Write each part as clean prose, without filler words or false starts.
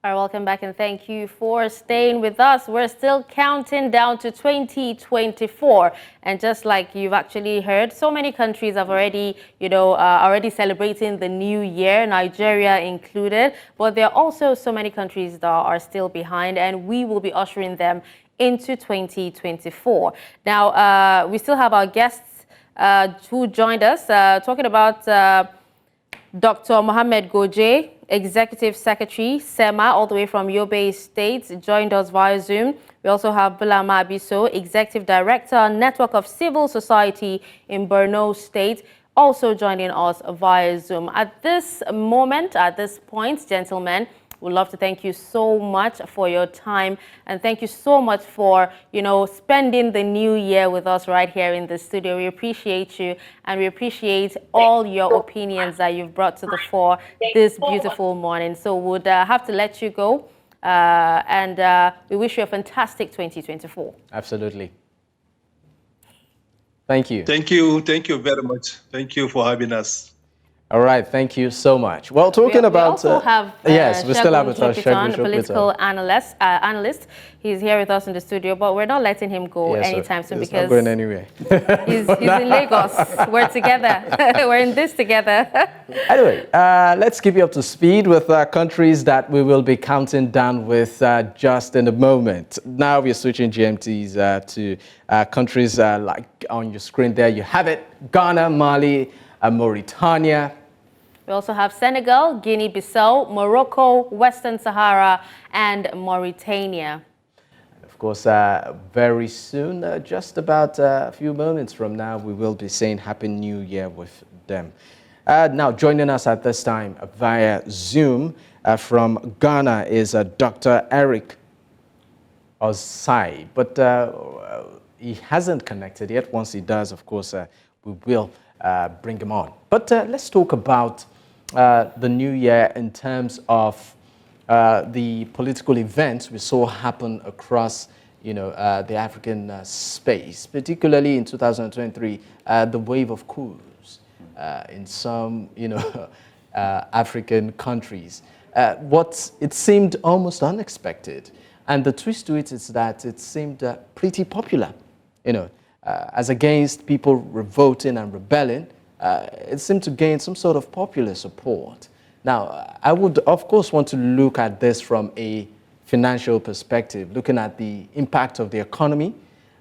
All right, welcome back and thank you for staying with us. We're still counting down to 2024. And just like you've actually heard, so many countries have already, already celebrating the new year, Nigeria included. But there are also so many countries that are still behind, and we will be ushering them into 2024. Now, we still have our guests who joined us talking about Dr. Mohammed Goje, Executive Secretary, SEMA, all the way from Yobe State, joined us via Zoom. We also have Bulama Abiso, Executive Director, Network of Civil Society in Borno State, also joining us via Zoom. At this moment, at this point, gentlemen, we'd love to thank you so much for your time, and thank you so much for, spending the new year with us right here in the studio. We appreciate you, and we appreciate all your opinions that you've brought to the fore this beautiful morning. So we'd have to let you go, and we wish you a fantastic 2024. Absolutely. Thank you. Thank you. Thank you very much. Thank you for having us. All right, thank you so much. Well, talking about... We also have yes, we still have Sopitan, the political analyst. He's here with us in the studio, but we're not letting him go anytime soon because... not going anywhere. he's in Lagos. We're together. We're in this together. Anyway, let's keep you up to speed with countries that we will be counting down with just in a moment. Now we're switching GMTs to countries like on your screen there. You have it, Ghana, Mali, Mauritania. We also have Senegal, Guinea-Bissau, Morocco, Western Sahara, and Mauritania. Of course, very soon, just about a few moments from now, we will be saying Happy New Year with them. Now, joining us at this time via Zoom from Ghana is Dr. Eric Osae, but he hasn't connected yet. Once he does, of course, we will bring him on. But let's talk about the new year in terms of the political events we saw happen across, the African space, particularly in 2023, the wave of coups in some, African countries. It seemed almost unexpected, and the twist to it is that it seemed pretty popular, as against people revolting and rebelling. It seemed to gain some sort of popular support. Now, I would, of course, want to look at this from a financial perspective, looking at the impact of the economy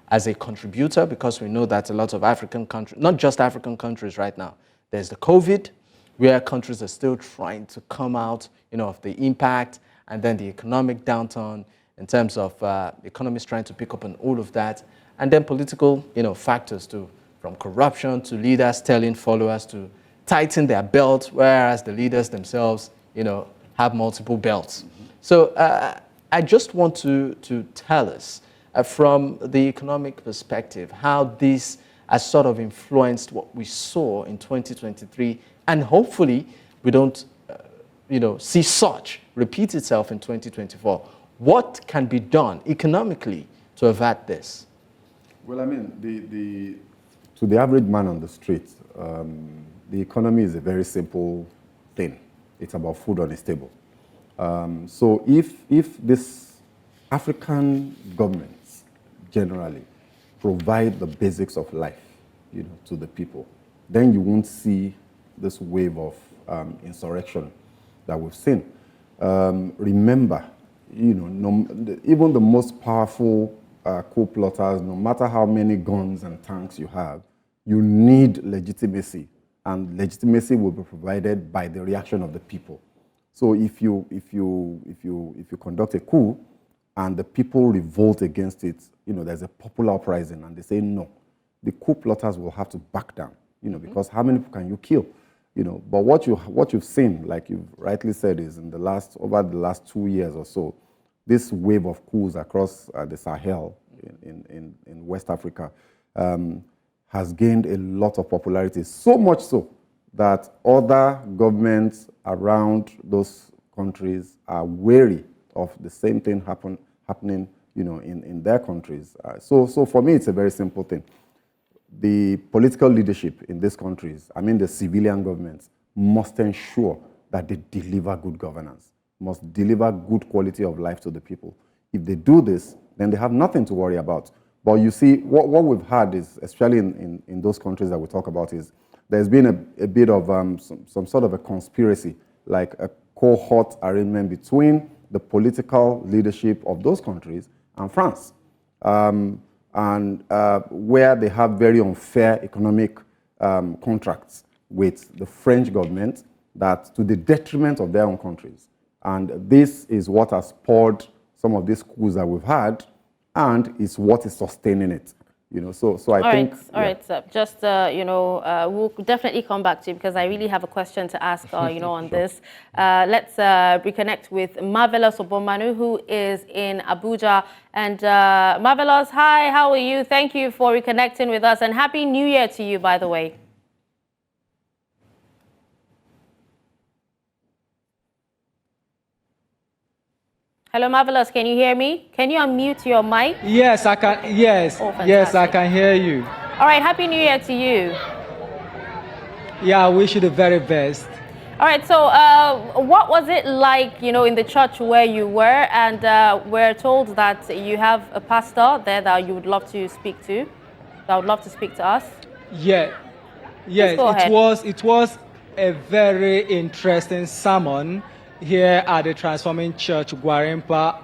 as a contributor, because we know that a lot of African countries, not just African countries right now, there's the COVID, where countries are still trying to come out, of the impact, and then the economic downturn in terms of economies trying to pick up on all of that, and then political, factors too, from corruption to leaders telling followers to tighten their belt, whereas the leaders themselves, have multiple belts. So I just want to tell us from the economic perspective how this has sort of influenced what we saw in 2023, and hopefully we don't, see such repeat itself in 2024. What can be done economically to avert this? Well, I mean, to the average man on the street, the economy is a very simple thing. It's about food on his table. So if this African governments generally provide the basics of life, to the people, then you won't see this wave of insurrection that we've seen. Remember, even the most powerful coup plotters, no matter how many guns and tanks you have, you need legitimacy, and legitimacy will be provided by the reaction of the people. So if you conduct a coup and the people revolt against it, there's a popular uprising and they say no, the coup plotters will have to back down, because how many people can you kill? But what you've seen, like you've rightly said, is over the last 2 years or so, this wave of coups across the Sahel in West Africa has gained a lot of popularity, so much so that other governments around those countries are wary of the same thing happening, in their countries. So for me, it's a very simple thing. The political leadership in these countries, the civilian governments, must ensure that they deliver good governance. must deliver good quality of life to the people. If they do this, then they have nothing to worry about. But you see, what we've had is, especially in those countries that we talk about, is there's been a bit of some sort of a conspiracy, like a cohort arrangement between the political leadership of those countries and France, where they have very unfair economic contracts with the French government that to the detriment of their own countries. And this is what has spurred some of these coups that we've had, and is what is sustaining it. So I think. All right, sir. Just, we'll definitely come back to you because I really have a question to ask, on Sure. this. Let's reconnect with Marvelous Obomanu, who is in Abuja. And Marvelous, hi, how are you? Thank you for reconnecting with us, and Happy New Year to you, by the way. Hello, Marvelous, can you hear me? Can you unmute your mic? Yes, I can. Yes, Oh, yes, I fantastic. can hear you. All right, Happy New Year to you. Yeah, I wish you the very best. All right, so what was it like, in the church where you were? And we're told that you have a pastor there that you would love to speak to, that would love to speak to us. Yeah, yes, go ahead. it was a very interesting sermon here at the Transforming Church Gwarimpa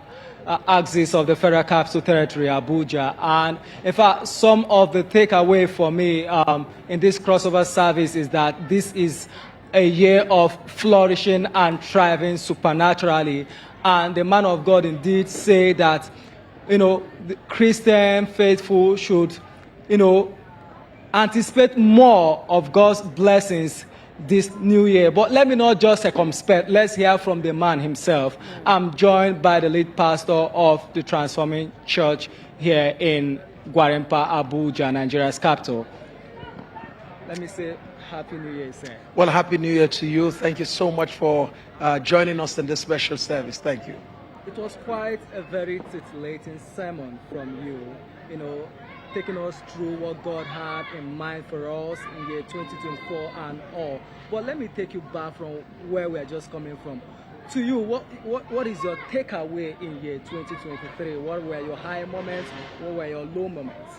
axis of the Federal Capital Territory, Abuja. And in fact, some of the takeaway for me in this crossover service is that this is a year of flourishing and thriving supernaturally. And the man of God indeed say that, the Christian faithful should, anticipate more of God's blessings this new year. But let me not just circumspect. Let's hear from the man himself. I'm joined by the lead pastor of the Transforming Church here in Gwarimpa, Abuja, Nigeria's capital. Let me say Happy New Year, sir. Well, Happy New Year to you. Thank you so much for joining us in this special service. Thank you. It was quite a very titillating sermon from you, taking us through what God had in mind for us in year 2024 and all. But let me take you back from where we're just coming from. To you, what is your takeaway in year 2023? What were your high moments? What were your low moments?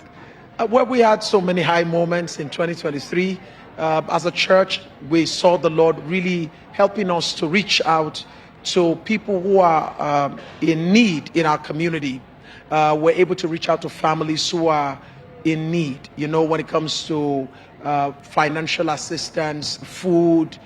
Well, we had so many high moments in 2023. As a church, we saw the Lord really helping us to reach out to people who are in need in our community. We're able to reach out to families who are in need, when it comes to financial assistance, food,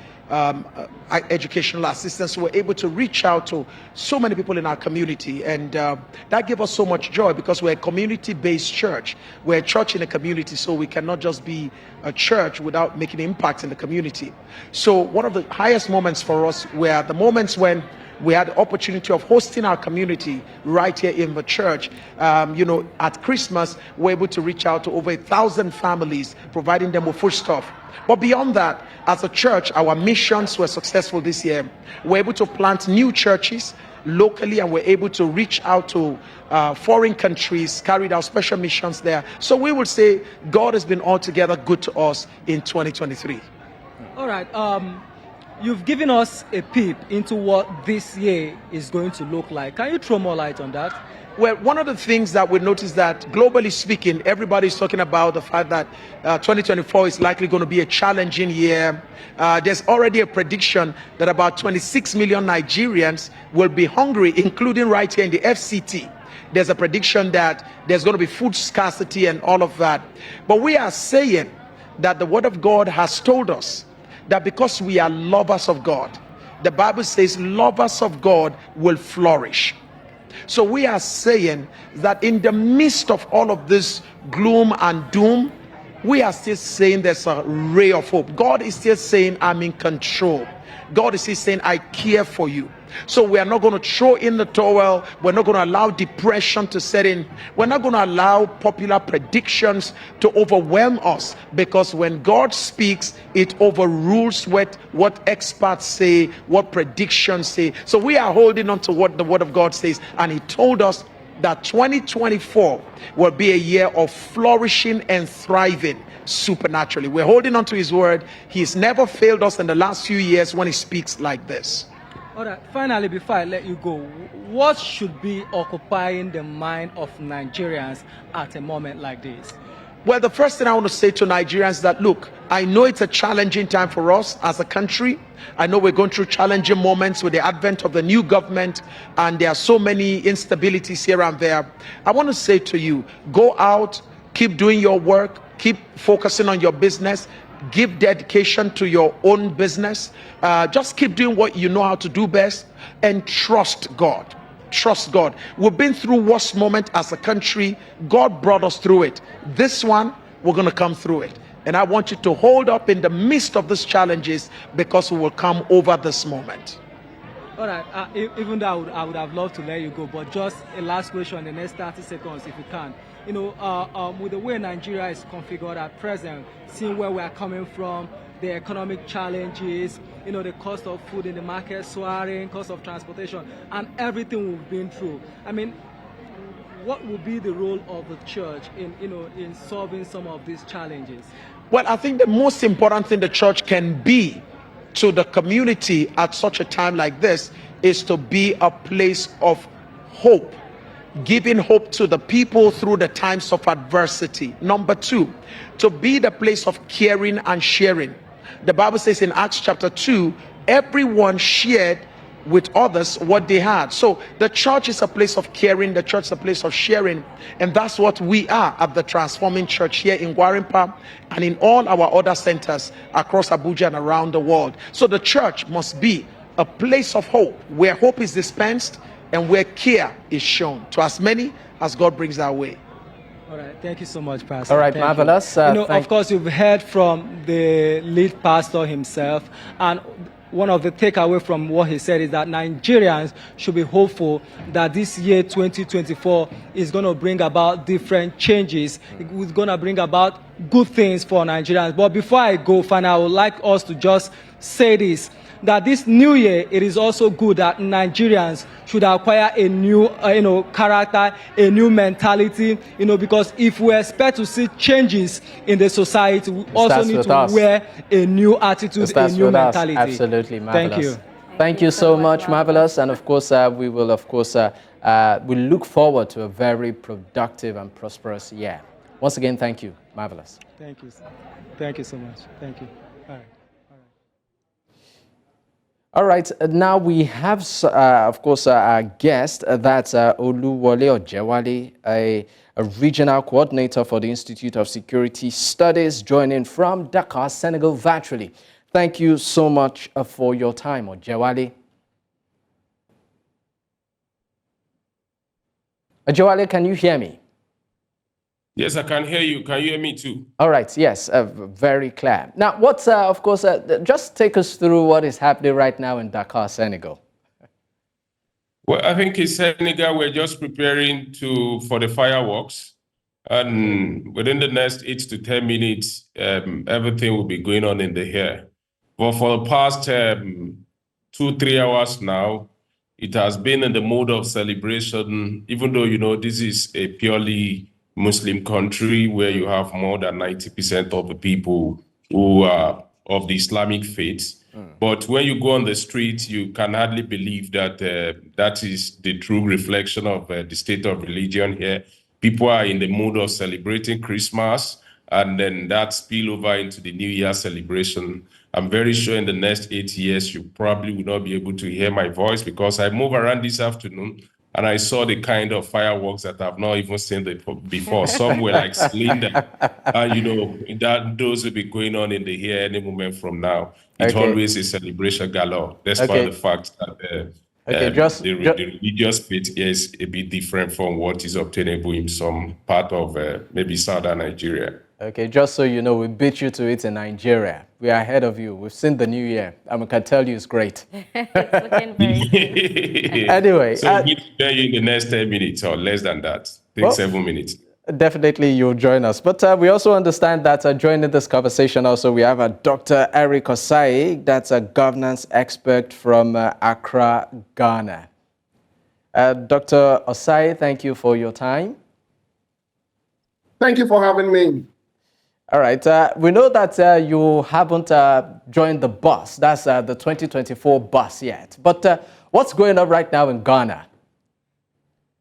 educational assistance. We're able to reach out to so many people in our community, and that gave us so much joy because we're a community-based church. We're a church in a community, so we cannot just be a church without making impact in the community. So one of the highest moments for us were the moments when we had the opportunity of hosting our community right here in the church. At Christmas, we're able to reach out to over 1,000 families, providing them with foodstuff. But beyond that, as a church, our missions were successful this year. We're able to plant new churches locally, and we're able to reach out to foreign countries, carried out special missions there. So we would say God has been altogether good to us in 2023. All right. You've given us a peep into what this year is going to look like. Can you throw more light on that? Well, one of the things that we noticed that globally speaking, everybody's talking about the fact that 2024 is likely going to be a challenging year. There's already a prediction that about 26 million Nigerians will be hungry, including right here in the FCT. There's a prediction that there's going to be food scarcity and all of that. But we are saying that the Word of God has told us that because we are lovers of God, the Bible says lovers of God will flourish. So we are saying that in the midst of all of this gloom and doom, we are still saying there's a ray of hope. God is still saying, I'm in control. God is still saying, I care for you. So we are not going to throw in the towel. We're not going to allow depression to set in. We're not going to allow popular predictions to overwhelm us, because when God speaks, it overrules what experts say, what predictions say. So we are holding on to what the Word of God says, and He told us that 2024 will be a year of flourishing and thriving supernaturally. We're holding on to His word. He's never failed us in the last few years when He speaks like this. All right, finally, before I let you go, what should be occupying the mind of Nigerians at a moment like this? Well, the first thing I want to say to Nigerians is that, look, I know it's a challenging time for us as a country. I know we're going through challenging moments with the advent of the new government, and there are so many instabilities here and there. I want to say to you, go out, keep doing your work, keep focusing on your business, give dedication to your own business. Just keep doing what you know how to do best, and trust God. Trust God. We've been through worst moment as a country. God brought us through it. This one, we're going to come through it. And I want you to hold up in the midst of these challenges, because we will come over this moment. All right, even though I would have loved to let you go, but just a last question in the next 30 seconds, if you can. You know, with the way Nigeria is configured at present, seeing where we are coming from, the economic challenges, you know, the cost of food in the market soaring, cost of transportation, and everything we've been through. I mean, what would be the role of the church in, you know, in solving some of these challenges? Well, I think the most important thing the church can be to the community at such a time like this is to be a place of hope, giving hope to the people through the times of adversity. Number two, to be the place of caring and sharing. The Bible says in Acts chapter 2, everyone shared with others what they had. So the church is a place of caring, the church is a place of sharing, and that's what we are at the Transforming Church here in Gwarinpa and in all our other centers across Abuja and around the world. So the church must be a place of hope, where hope is dispensed and where care is shown to as many as God brings our way. All right, thank you so much, Pastor. All right, Thank marvelous. You know, of course, you've heard from the lead pastor himself, and one of the takeaway from what he said is that Nigerians should be hopeful that this year 2024 is going to bring about different changes. It's going to bring about good things for Nigerians. But before I go, Fana, I would like us to just say this, that this new year, it is also good that Nigerians should acquire a new character, a new mentality, because if we expect to see changes in the society, we also need to wear a new attitude, a new mentality. Absolutely, marvelous. Thank you. Thank you so much, marvelous. And of course, we will, of course, we look forward to a very productive and prosperous year. Once again, thank you, marvelous. Thank you. Thank you so much. Thank you. All right. All right, now we have, of course, our guest, that's Oluwole Ojewale, a regional coordinator for the Institute of Security Studies, joining from Dakar, Senegal, virtually. Thank you so much for your time, Ojewale. Ojewale, can you hear me? Yes, I can hear you. Can you hear me too? All right, yes, very clear. Now, what's, of course, just take us through what is happening right now in Dakar, Senegal. Well, I think in Senegal, we're just preparing for the fireworks. And within the next 8 to 10 minutes, everything will be going on in the air. But for the past 2-3 hours now, it has been in the mode of celebration, even though, this is a purely Muslim country where you have more than 90% of the people who are of the Islamic faith. But when you go on the street, you can hardly believe that that is the true reflection of the state of religion here. People are in the mood of celebrating Christmas, and then that spill over into the New Year celebration. I'm very sure in the next 8 years, you probably will not be able to hear my voice, because I moved around this afternoon and I saw the kind of fireworks that I've not even seen before. Some were like cylinder. That those will be going on in the air any moment from now. It's always a celebration galore, despite the fact that the religious faith here is a bit different from what is obtainable in some part of maybe southern Nigeria. Okay, just so you know, we beat you to it in Nigeria. We are ahead of you. We've seen the new year. I can tell you it's great. It's looking very good. Anyway. So we'll tell you in the next 10 minutes or less than that. Take 7 minutes. Definitely you'll join us. But we also understand that joining this conversation also, we have Dr. Eric Osae, that's a governance expert from Accra, Ghana. Dr. Osae, thank you for your time. Thank you for having me. All right. We know that you haven't joined the bus. That's the 2024 bus yet. But what's going on right now in Ghana?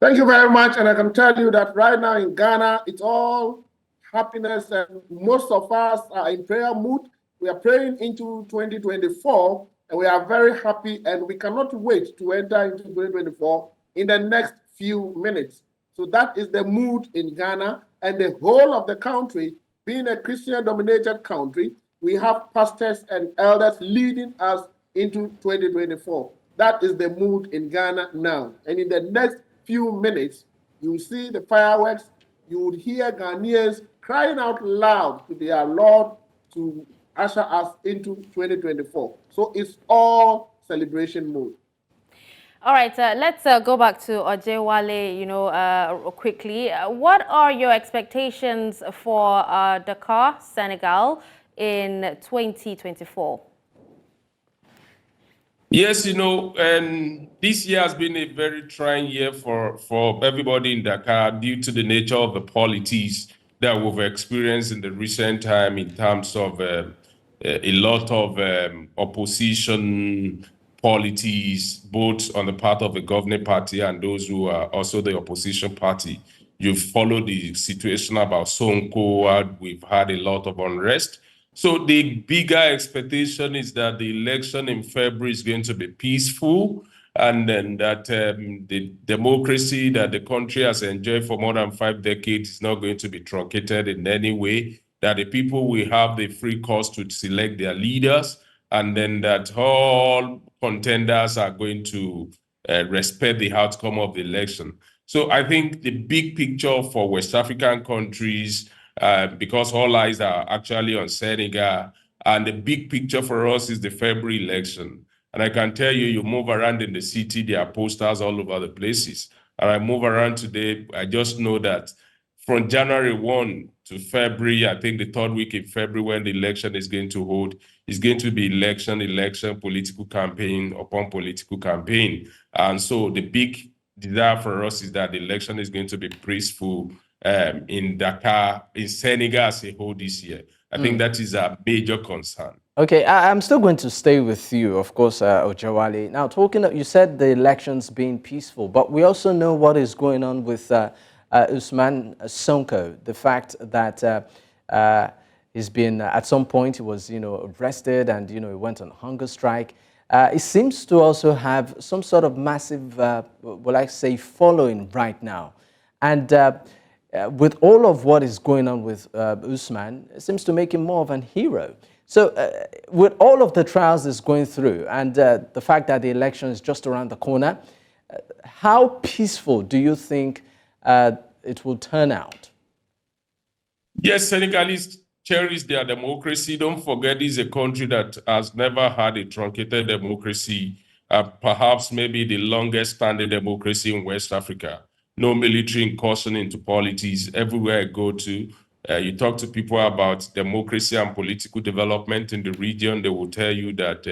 Thank you very much. And I can tell you that right now in Ghana, it's all happiness. And most of us are in prayer mood. We are praying into 2024, and we are very happy. And we cannot wait to enter into 2024 in the next few minutes. So that is the mood in Ghana, and the whole of the country, being a Christian-dominated country, we have pastors and elders leading us into 2024. That is the mood in Ghana now. And in the next few minutes, you will see the fireworks. You would hear Ghanaians crying out loud to their Lord to usher us into 2024. So it's all celebration mode. All right, let's go back to Ojewale, quickly. What are your expectations for Dakar, Senegal in 2024? Yes, and this year has been a very trying year for everybody in Dakar due to the nature of the politics that we've experienced in the recent time in terms of a lot of opposition politics, both on the part of the governing party and those who are also the opposition party. You've followed the situation about Sonko, we've had a lot of unrest. So the bigger expectation is that the election in February is going to be peaceful, and then that the democracy that the country has enjoyed for more than 5 decades is not going to be truncated in any way, that the people will have the free course to select their leaders, and then that all contenders are going to respect the outcome of the election. So I think the big picture for West African countries, because all eyes are actually on Senegal, and the big picture for us is the February election. And I can tell you, you move around in the city, there are posters all over the places. And I move around today, I just know that from January 1 to February, I think the 3rd week in February when the election is going to hold, is going to be election, political campaign upon political campaign. And so the big desire for us is that the election is going to be peaceful in Dakar, in Senegal as a whole this year. I think that is a major concern. Okay, I'm still going to stay with you, of course, Ojewale. Now, you said the elections being peaceful, but we also know what is going on with Usman Sonko. The fact that he's been, at some point, he was, arrested and, he went on hunger strike. It seems to also have some sort of massive, following right now. And with all of what is going on with Usman, it seems to make him more of an hero. So with all of the trials that's going through and the fact that the election is just around the corner, how peaceful do you think it will turn out? Yes, Senegalese cherish their democracy. Don't forget, this is a country that has never had a truncated democracy, perhaps maybe the longest standing democracy in West Africa. No military incursion into politics. Everywhere I go to, you talk to people about democracy and political development in the region, they will tell you that,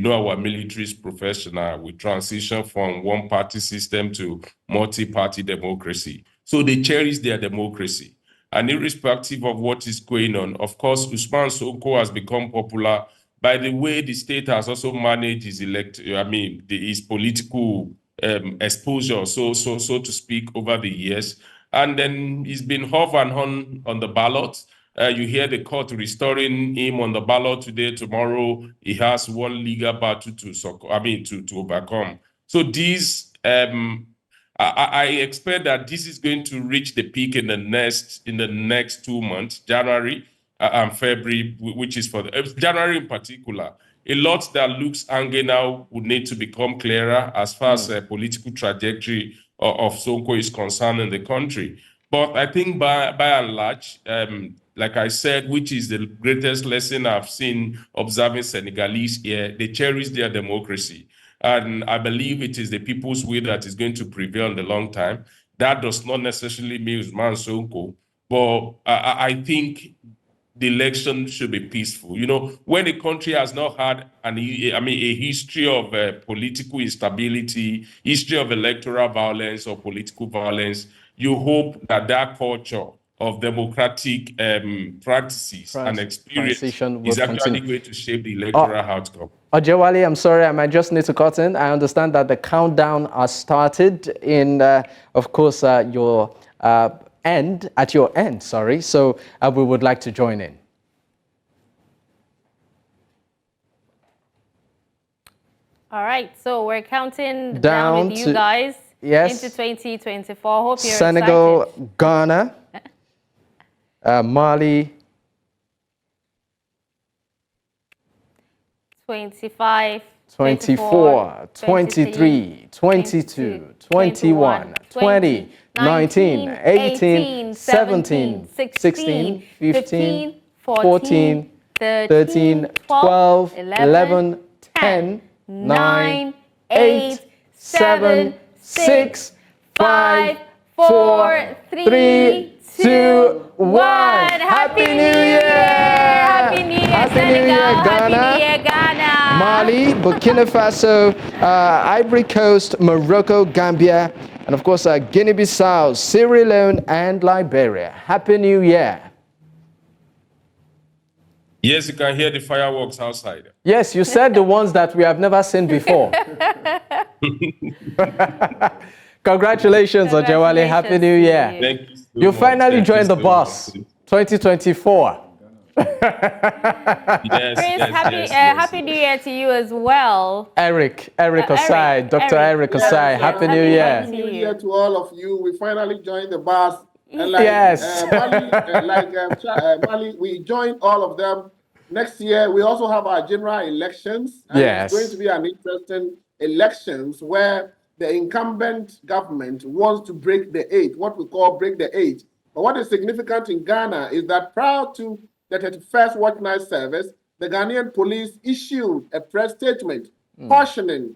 our military is professional. We transition from one-party system to multi-party democracy. So they cherish their democracy. And irrespective of what is going on, of course, Usman Sonko has become popular by the way the state has also managed his political exposure, so to speak, over the years. And then he's been off and on the ballot. You hear the court restoring him on the ballot today, tomorrow. He has one legal battle to overcome. So these, I expect that this is going to reach the peak in the next 2 months, January and February, which is for January in particular. A lot that looks angry now would need to become clearer as far as the political trajectory of Sonko is concerned in the country. But I think by and large, like I said, which is the greatest lesson I've seen observing Senegalese here, they cherish their democracy. And I believe it is the people's will that is going to prevail in the long time. That does not necessarily mean Usman Sonko, but I think the election should be peaceful. When a country has not had a history of political instability, history of electoral violence or political violence, you hope that culture of democratic practices and experience transition will is actually continue. going to shape the electoral outcome. Ojewale, I'm sorry, I might just need to cut in. I understand that the countdown has started in, of course, your end, at your end, sorry. So we would like to join in. All right, so we're counting down with you guys into 2024. Hope you're Senegal, excited. Ghana, Mali, 25, 24, 23, 22, 21, 20, 19, 18, 17, 16, 15, 14, 13, 12, 11, 10, 9, 8, 7, 6, 5, 4, 3, 2, 1. Happy New Year! Happy New Year, Senegal! Happy New Year, Ghana! Mali, Burkina Faso, Ivory Coast, Morocco, Gambia, and of course Guinea-Bissau, Sierra Leone, and Liberia. Happy New Year! Yes, you can hear the fireworks outside. Yes, you said the ones that we have never seen before. Congratulations, Ojewale. Happy New Year. Thank you so You much. finally Thank joined you the so bus. much. 2024. Yes, Happy New Year to you as well. Eric Osae, Dr. Eric Osae. Happy New Year. Happy New Year to all of you. We finally joined the bus. And like, Yes. Mali, we joined all of them. Next year, we also have our general elections. And Yes. It's going to be an interesting elections where the incumbent government wants to break the eight, what we call break the eight. But what is significant in Ghana is that prior to the 31st Watch Night Service, the Ghanaian police issued a press statement cautioning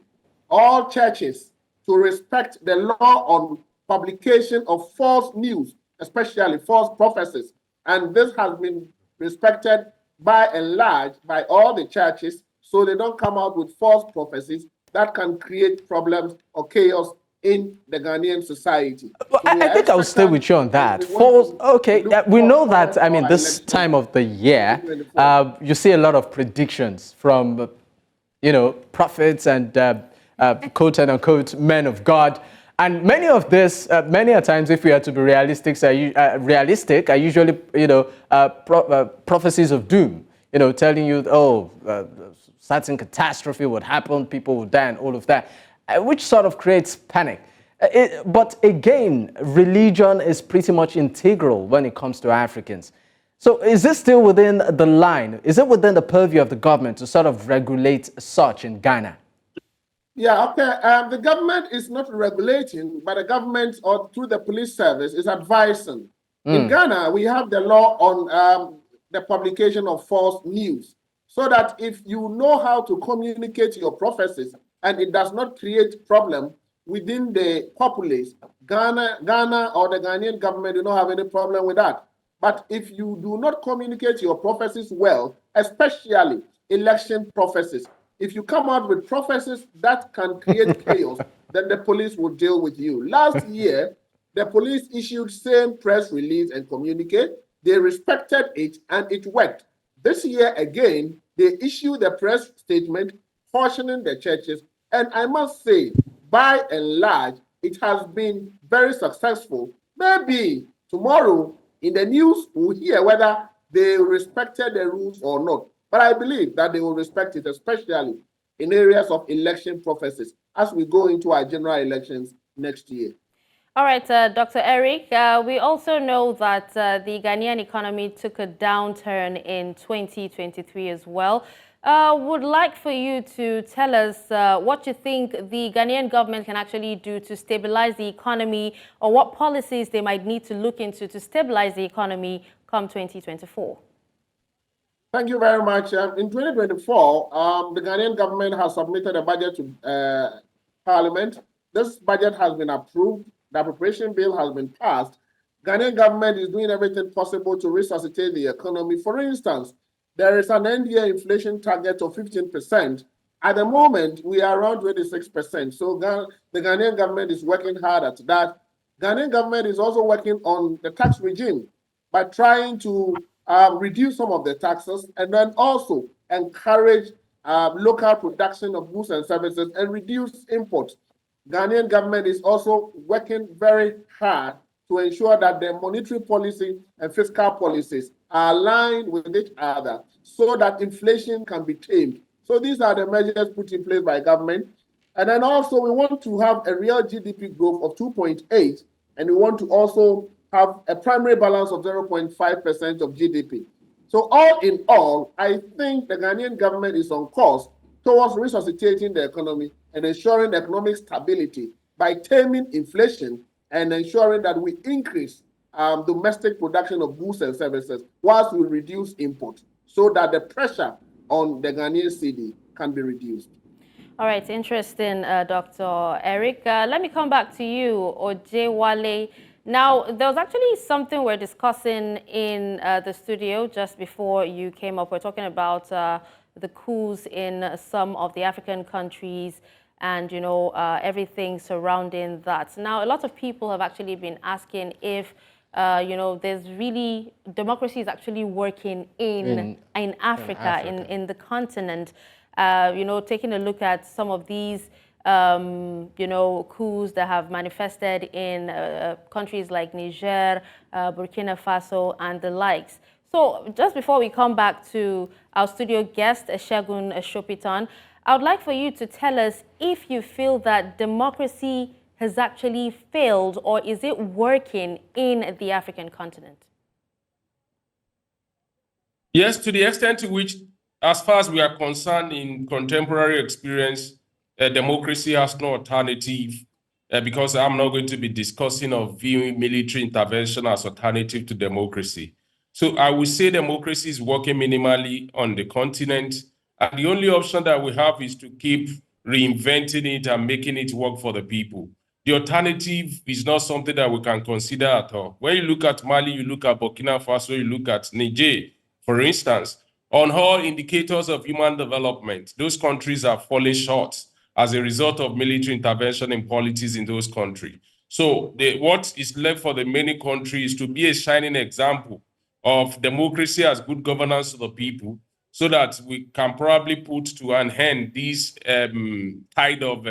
all churches to respect the law on publication of false news, especially false prophecies. And this has been respected by and large by all the churches, so they don't come out with false prophecies that can create problems or chaos in the Ghanaian society. Well, So I think I'll stay with you on that. We know that, I mean, this time of the year, you see a lot of predictions from, prophets and quote and unquote men of God. And many of this, many a times, if we are to be realistic, are usually, prophecies of doom, telling you, certain catastrophe would happen, people would die and all of that, which sort of creates panic. But again, religion is pretty much integral when it comes to Africans. So is this still within the line? Is it within the purview of the government to sort of regulate such in Ghana? Yeah, okay. The government is not regulating, but the government, or through the police service, is advising. In Ghana, we have the law on the publication of false news, so that if you know how to communicate your prophecies and it does not create problem within the populace, Ghana or the Ghanaian government do not have any problem with that. But if you do not communicate your prophecies well, especially election prophecies, if you come out with prophecies that can create chaos, then the police will deal with you. Last year, the police issued same press release and communique. They respected it and it worked. This year again, they issued a press statement cautioning the churches. And I must say, by and large, it has been very successful. Maybe tomorrow in the news, we'll hear whether they respected the rules or not. But I believe that they will respect it, especially in areas of election prophecies, as we go into our general elections next year. All right, Dr. Eric, we also know that the Ghanaian economy took a downturn in 2023 as well. Would like for you to tell us what you think the Ghanaian government can actually do to stabilize the economy, or what policies they might need to look into to stabilize the economy come 2024. Thank you very much. In 2024, the Ghanaian government has submitted a budget to Parliament. This budget has been approved. The appropriation bill has been passed. Ghanaian government is doing everything possible to resuscitate the economy. For instance, there is an NDA inflation target of 15%. At the moment, we are around 26%. So the Ghanaian government is working hard at that. Ghanaian government is also working on the tax regime. by trying to reduce some of the taxes and then also encourage local production of goods and services and reduce imports. Ghanaian government is also working very hard to ensure that the monetary policy and fiscal policies are aligned with each other so that inflation can be tamed. So these are the measures put in place by government. And then also we want to have a real GDP growth of 2.8, and we want to also have a primary balance of 0.5% of GDP. So all in all, I think the Ghanaian government is on course towards resuscitating the economy and ensuring economic stability by taming inflation and ensuring that we increase domestic production of goods and services whilst we reduce imports so that the pressure on the Ghanaian cedi can be reduced. All right, interesting, Dr. Eric. Let me come back to you, Ojewale. Now, there was actually something we're discussing in the studio just before you came up. We're talking about the coups in some of the African countries and, you know, everything surrounding that. Now, a lot of people have actually been asking if, you know, there's really, democracy is actually working in Africa, in the continent. You know, taking a look at some of these, you know, coups that have manifested in countries like Niger, Burkina Faso, and the likes. So just before we come back to our studio guest, Segun Sopitan, I would like for you to tell us if you feel that democracy has actually failed or is it working in the African continent? Yes, to the extent to which, as far as we are concerned in contemporary experience, democracy has no alternative because I'm not going to be discussing or viewing military intervention as alternative to democracy. So I would say democracy is working minimally on the continent. And the only option that we have is to keep reinventing it and making it work for the people. The alternative is not something that we can consider at all. When you look at Mali, you look at Burkina Faso, you look at Niger, for instance, on all indicators of human development, those countries are falling short as a result of military intervention in politics in those countries. So what is left for the many countries to be a shining example of democracy as good governance to the people, so that we can probably put to an end this tide of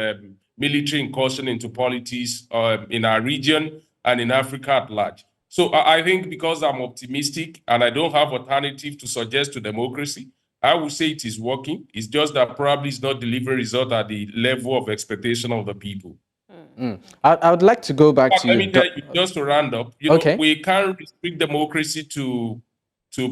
military incursion into politics in our region and in Africa at large. So I think because I'm optimistic and I don't have alternative to suggest to democracy, I would say it is working. It's just that probably it's not delivering result at the level of expectation of the people. I would like to go back to Let you. me tell you, just to round up, you know, we can't restrict democracy to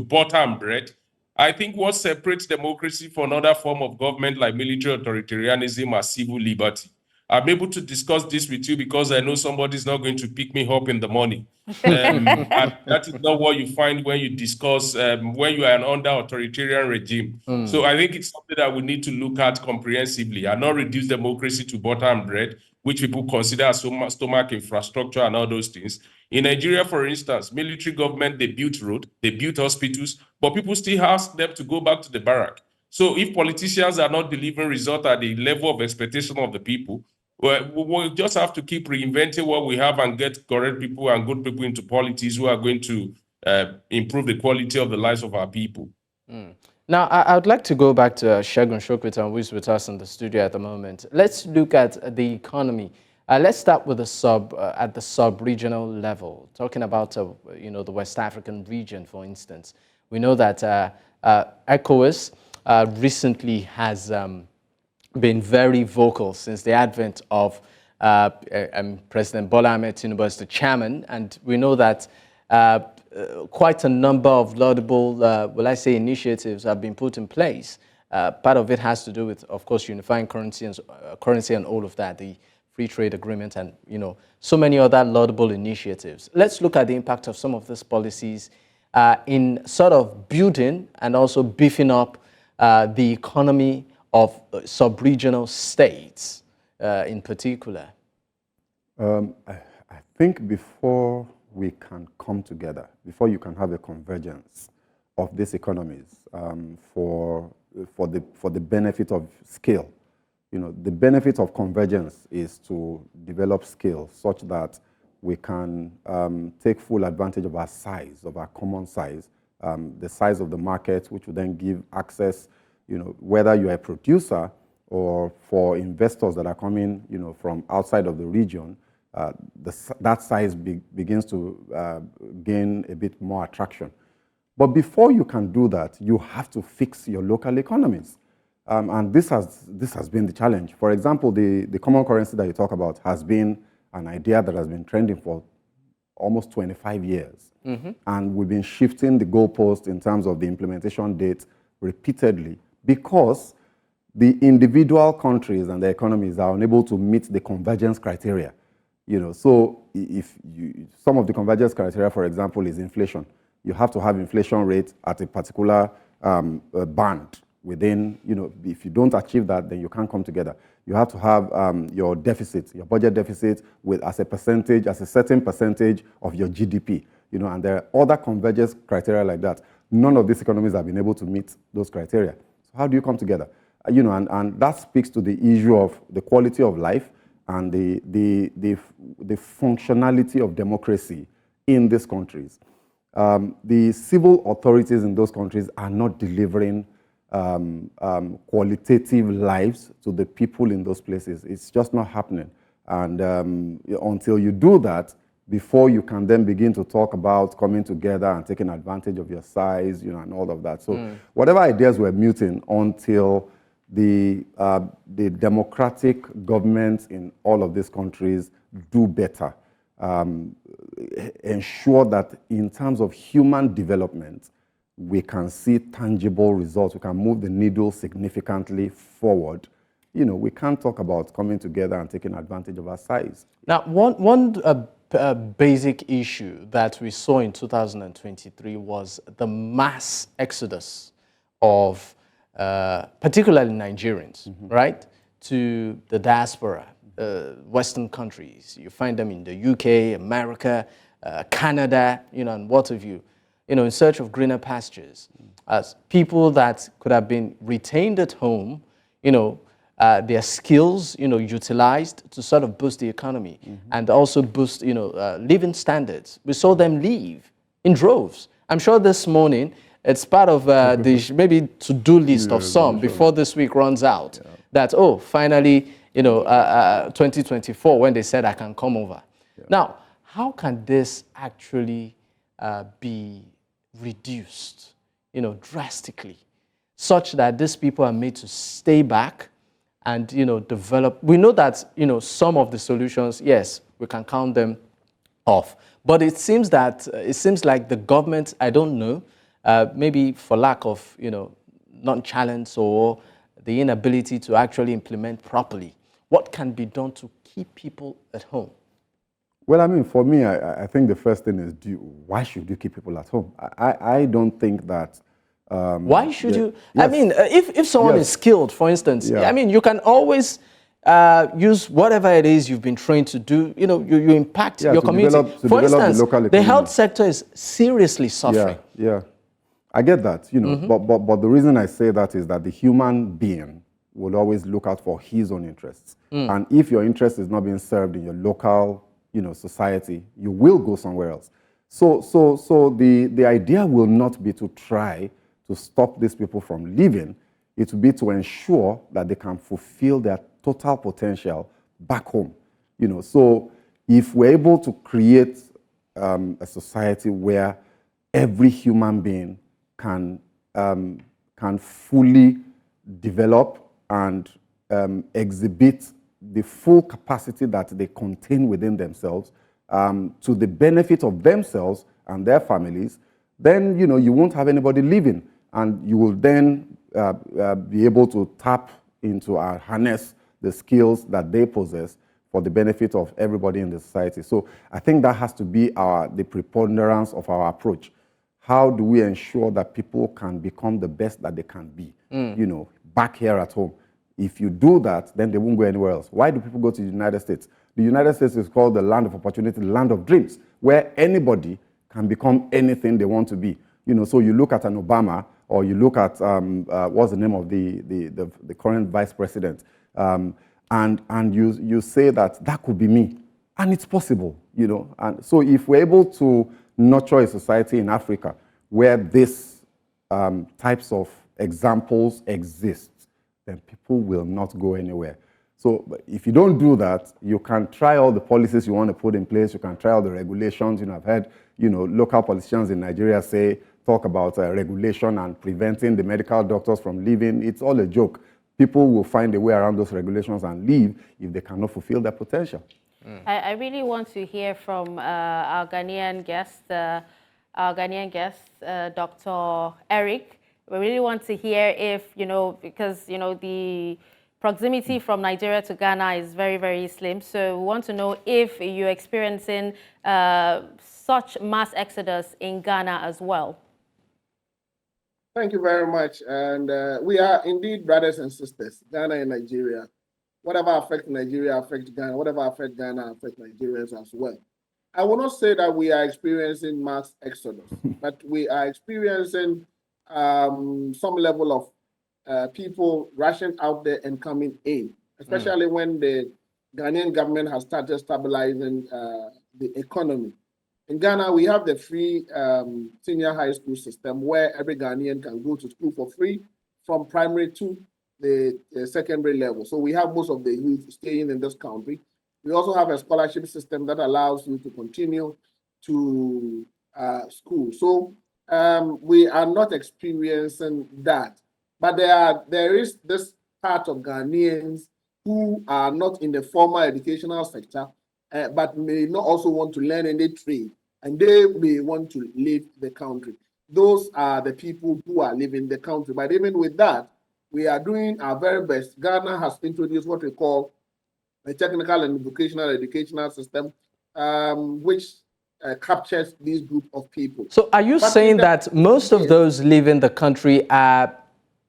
butter and bread. I think what separates democracy from another form of government like military authoritarianism are civil liberty. I'm able to discuss this with you because I know somebody's not going to pick me up in the morning. And that is not what you find when you discuss, when you are under authoritarian regime. So I think it's something that we need to look at comprehensively and not reduce democracy to butter and bread, which people consider as stomach infrastructure and all those things. In Nigeria, for instance, military government, they built roads, they built hospitals, but people still ask them to go back to the barrack. So if politicians are not delivering results at the level of expectation of the people, we'll just have to keep reinventing what we have and get correct people and good people into politics who are going to improve the quality of the lives of our people. Now, I would like to go back to Segun Sopitan, who is with us in the studio at the moment. Let's look at the economy. Let's start with the at the sub-regional level, talking about you know, the West African region, for instance. We know that ECOWAS recently has been very vocal since the advent of President Bola Ahmed Tinubu as the chairman, and we know that quite a number of laudable, will I say, initiatives have been put in place. Part of it has to do with, of course, unifying currency and all of that, the free trade agreement, and you know, so many other laudable initiatives. Let's look at the impact of some of these policies in sort of building and also beefing up the economy of sub-regional states in particular. I think before we can come together, before you can have a convergence of these economies for the benefit of scale, you know, the benefit of convergence is to develop skills such that we can take full advantage of our size, of our common size, the size of the market, which will then give access, whether you're a producer or for investors that are coming, from outside of the region, that size begins to gain a bit more attraction. But before you can do that, you have to fix your local economies. And this has been the challenge. For example, the common currency that you talk about has been an idea that has been trending for almost 25 years. And we've been shifting the goalpost in terms of the implementation date repeatedly because the individual countries and the economies are unable to meet the convergence criteria. So if some of the convergence criteria, for example, is inflation. You have to have inflation rate at a particular band within, if you don't achieve that, then you can't come together. You have to have your deficit, your budget deficit as a certain percentage of your GDP, and there are other convergence criteria like that. None of these economies have been able to meet those criteria. So how do you come together? And that speaks to the issue of the quality of life and the functionality of democracy in these countries. The civil authorities in those countries are not delivering qualitative lives to the people in those places. It's just not happening. And until you do that, before you can then begin to talk about coming together and taking advantage of your size, and all of that. So whatever ideas were muting until the democratic governments in all of these countries do better. Ensure that in terms of human development, we can see tangible results. We can move the needle significantly forward. We can't talk about coming together and taking advantage of our size. Now, one basic issue that we saw in 2023 was the mass exodus of particularly Nigerians, right, to the diaspora, Western countries. You find them in the UK, America, Canada, and what have you, in search of greener pastures. As people that could have been retained at home, their skills, utilized to sort of boost the economy and also boost, living standards. We saw them leave in droves. I'm sure this morning it's part of the maybe to-do list of some before this week runs out. That, finally, 2024, when they said I can come over. Now, how can this actually be reduced, drastically, such that these people are made to stay back and, develop? We know that, some of the solutions, yes, we can count them off. But it seems like the government, I don't know, maybe for lack of, nonchalance or the inability to actually implement properly, what can be done to keep people at home? Well, for me, I think the first thing is, why should you keep people at home? I don't think that... why should you? Yes. If someone is skilled, for instance, you can always use whatever it is you've been trained to do. You impact your community. For instance, the health sector is seriously suffering. Yeah. I get that, but the reason I say that is that the human being will always look out for his own interests. And if your interest is not being served in your local, society, you will go somewhere else. So the idea will not be to try to stop these people from leaving. It will be to ensure that they can fulfill their total potential back home. So if we're able to create a society where every human being can fully develop and exhibit the full capacity that they contain within themselves to the benefit of themselves and their families, then you won't have anybody leaving, and you will then be able to tap into or harness the skills that they possess for the benefit of everybody in the society. So I think that has to be the preponderance of our approach. How do we ensure that people can become the best that they can be, back here at home? If you do that, then they won't go anywhere else. Why do people go to the United States? The United States is called the land of opportunity, the land of dreams, where anybody can become anything they want to be. So you look at an Obama, or you look at, what's the name of the current vice president, and you say that could be me. And it's possible, you know. And so if we're able to nurture a society in Africa where these types of examples exist, then people will not go anywhere. So if you don't do that, you can try all the policies you want to put in place, you can try all the regulations. You know, I've heard, you know, local politicians in Nigeria talk about regulation and preventing the medical doctors from leaving. It's all a joke. People will find a way around those regulations and leave if they cannot fulfill their potential. I really want to hear from our Ghanaian guest, Dr. Eric. We really want to hear if, you know, because, you know, the proximity from Nigeria to Ghana is very, very slim. So we want to know if you're experiencing such mass exodus in Ghana as well. Thank you very much. And we are indeed brothers and sisters, Ghana and Nigeria. Whatever affects Nigeria affects Ghana. Whatever affects Ghana affects Nigerians as well. I will not say that we are experiencing mass exodus, but we are experiencing some level of people rushing out there and coming in, especially when the Ghanaian government has started stabilizing the economy. In Ghana, we have the free senior high school system where every Ghanaian can go to school for free from primary to the secondary level. So we have most of the youth staying in this country. We also have a scholarship system that allows you to continue to school. So we are not experiencing that. But there is this part of Ghanaians who are not in the formal educational sector, but may not also want to learn any trade, and they may want to leave the country. Those are the people who are leaving the country. But even with that, we are doing our very best. Ghana has introduced what we call a technical and vocational educational system, which captures this group of people. So are you saying that most of those leaving the country are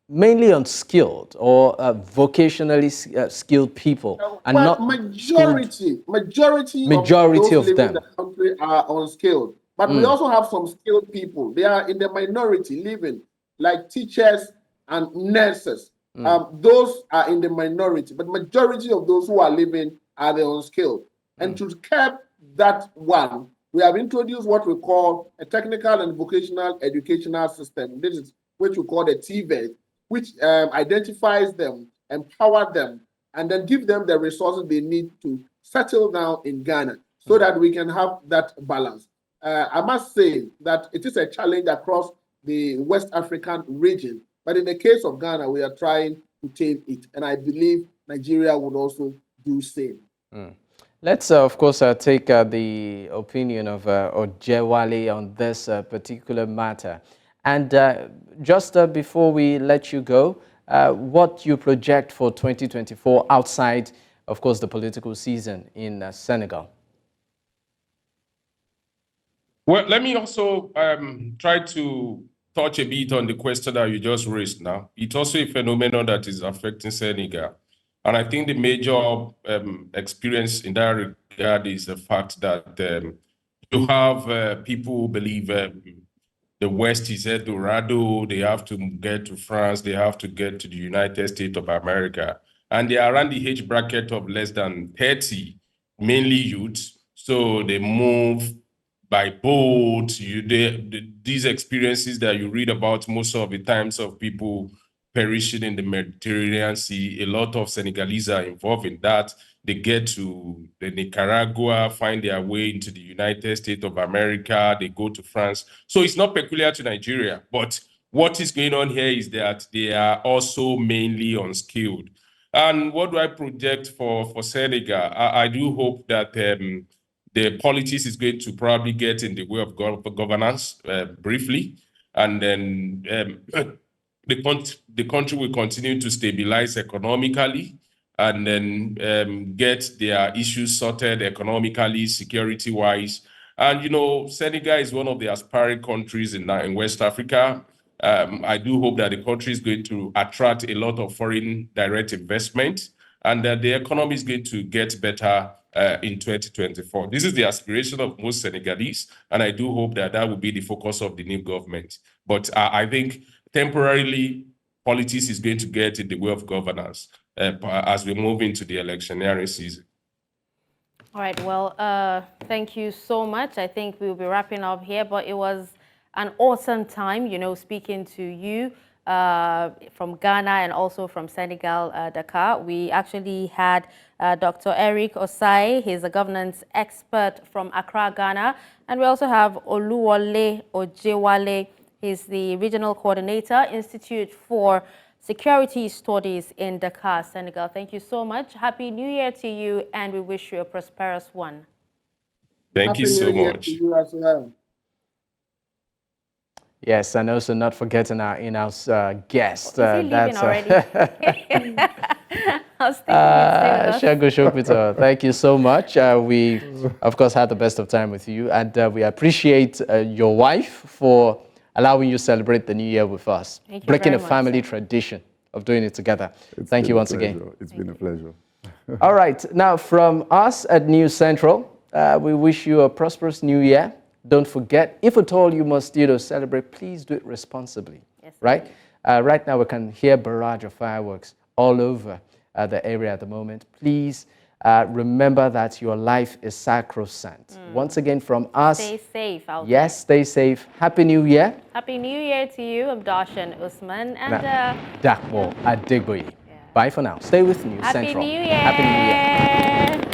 mainly unskilled or vocationally skilled people, and well, not majority of them? The country are unskilled, but we also have some skilled people. They are in the minority living, like teachers and nurses. Those are in the minority, but majority of those who are living are the unskilled. And to curb that one, we have introduced what we call a technical and vocational educational system. This is what we call the TVET, which identifies them, empower them, and then give them the resources they need to settle down in Ghana so that we can have that balance. I must say that it is a challenge across the West African region, but in the case of Ghana, we are trying to tame it, and I believe Nigeria would also do the same. Let's, of course, take the opinion of Ojewale on this particular matter. And just before we let you go, what you project for 2024 outside, of course, the political season in Senegal? Well, let me also try to touch a bit on the question that you just raised now. It's also a phenomenon that is affecting Senegal. And I think the major experience in that regard is the fact that you have people who believe the West is Eldorado, they have to get to France, they have to get to the United States of America. And they are around the age bracket of less than 30, mainly youths. So they move by boat. These experiences that you read about most of the times of people perishing in the Mediterranean Sea, a lot of Senegalese are involved in that. They get to the Nicaragua, find their way into the United States of America, they go to France. So it's not peculiar to Nigeria, but what is going on here is that they are also mainly unskilled. And what do I project for Senegal? I do hope that the politics is going to probably get in the way of governance briefly, and then the country will continue to stabilize economically, and then get their issues sorted economically, security-wise. And, you know, Senegal is one of the aspiring countries in West Africa. I do hope that the country is going to attract a lot of foreign direct investment, and that the economy is going to get better in 2024. This is the aspiration of most Senegalese, and I do hope that that will be the focus of the new government. But I think temporarily, politics is going to get in the way of governance as we move into the electioneering season. All right, well, thank you so much. I think we'll be wrapping up here, but it was an awesome time, you know, speaking to you from Ghana and also from Senegal, Dakar. We actually had Dr. Eric Osae. He's a governance expert from Accra, Ghana. And we also have Oluwole Ojewale. He's the regional coordinator, Institute for Security Studies in Dakar, Senegal. Thank you so much. Happy New Year to you, and we wish you a prosperous one. Thank you so Happy New Year much. to you as well. Yes, and also not forgetting our in-house guest. Is he leaving already? I was thinking Segun Sopitan, thank you so much. We, of course, had the best of time with you, and we appreciate your wife for allowing you to celebrate the New Year with us, breaking a family tradition of doing it together. Thank you once again. It's been a pleasure. All right, now from us at News Central, we wish you a prosperous New Year. Don't forget, if at all you must, celebrate, please do it responsibly. Yes, right? Right now we can hear barrage of fireworks all over the area at the moment. Please remember that your life is sacrosanct. Once again, from us, stay safe out there. Stay safe. Happy New Year. Happy New Year to you. I'm Dashen, Usman, and Dapo, Adegboye. Bye for now. Stay with News Central. Happy New Year. Happy New Year.